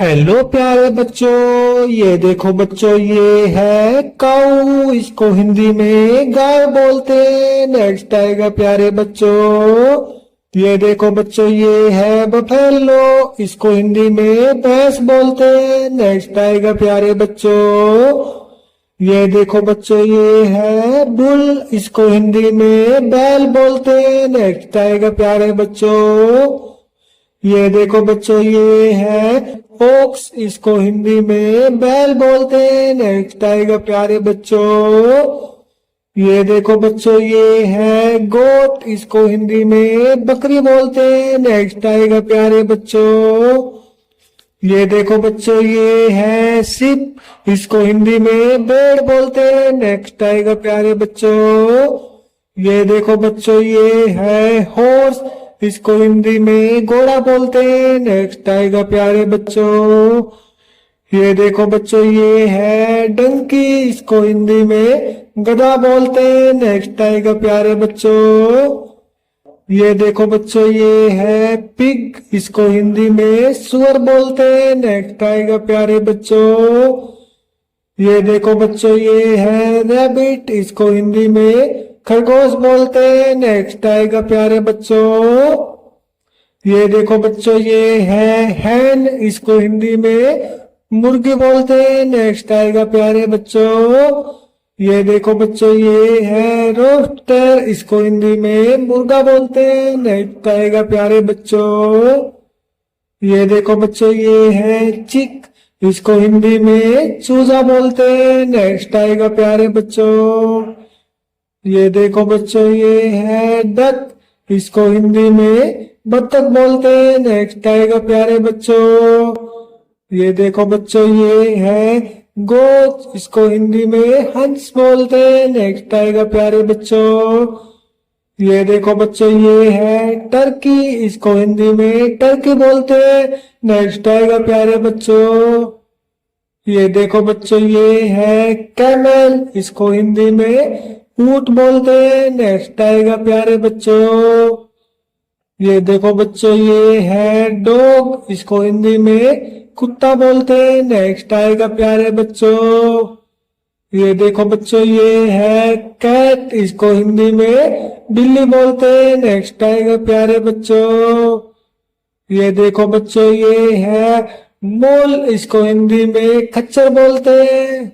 Hello प्यारे बच्चों, ये देखो बच्चों, ये है काऊ। इसको हिंदी में गाय बोलते हैं। नेक्स्ट आएगा प्यारे बच्चों। ये देखो बच्चों, ये है बफेलो। इसको हिंदी में भैंस बोलते हैं। नेक्स्ट आएगा प्यारे बच्चों। ये देखो बच्चों, ये है बुल। इसको हिंदी में बैल बोलते हैं। नेक्स्ट आएगा प्यारे बच्चों। ये देखो बच्चों, ये है ओक्स। इसको हिंदी में बैल बोलते हैं। नेक्स्ट आएगा प्यारे बच्चों। ये देखो बच्चों, ये है गोट। इसको हिंदी में बकरी बोलते हैं। नेक्स्ट आएगा प्यारे बच्चों। ये देखो बच्चों, ये है सिप। इसको हिंदी में भेड़ बोलते हैं। नेक्स्ट आएगा प्यारे बच्चों। ये देखो बच्चों, ये है हॉर्स। इसको हिंदी में घोड़ा बोलते हैं। नेक्स्ट आएगा प्यारे बच्चों। ये देखो बच्चों, ये है डंकी। इसको हिंदी में गधा बोलते हैं। नेक्स्ट आएगा प्यारे बच्चों। ये देखो बच्चों, ये है पिग। इसको हिंदी में सुअर बोलते हैं। नेक्स्ट आएगा प्यारे बच्चों। ये देखो बच्चों, ये है रैबिट। इसको हिंदी में खरगोश बोलते हैं। नेक्स्ट आएगा प्यारे बच्चों। ये देखो बच्चों, ये है हैन। इसको हिंदी में मुर्गी बोलते हैं। नेक्स्ट आएगा प्यारे बच्चों। ये देखो बच्चों, ये है रोस्टर। इसको हिंदी में मुर्गा बोलते हैं। नेक्स्ट आएगा प्यारे बच्चों। ये देखो बच्चों, ये है चिक। इसको हिंदी में चूजा बोलते हैं। नेक्स्ट आएगा प्यारे बच्चों। ये देखो बच्चों, ये है डक। इसको हिंदी में बत्तख बोलते हैं। नेक्स्ट आएगा प्यारे बच्चों। ये देखो बच्चों, ये है गोट। इसको हिंदी में हंस बोलते हैं। नेक्स्ट आएगा प्यारे बच्चों। ये देखो बच्चों, ये है टर्की। इसको हिंदी में टर्की बोलते हैं। नेक्स्ट आएगा प्यारे बच्चों। ये देखो बच्चों, ये है कैमल। इसको हिंदी में ऊंट बोलते हैं। नेक्स्ट आएगा प्यारे बच्चों। ये देखो बच्चों, ये है डॉग। इसको हिंदी में कुत्ता बोलते हैं। नेक्स्ट आएगा प्यारे बच्चों। ये देखो बच्चों, ये है कैट। इसको हिंदी में बिल्ली बोलते हैं। नेक्स्ट आएगा प्यारे बच्चों। ये देखो बच्चों, ये है मोल। इसको हिंदी में खच्चर बोलते हैं।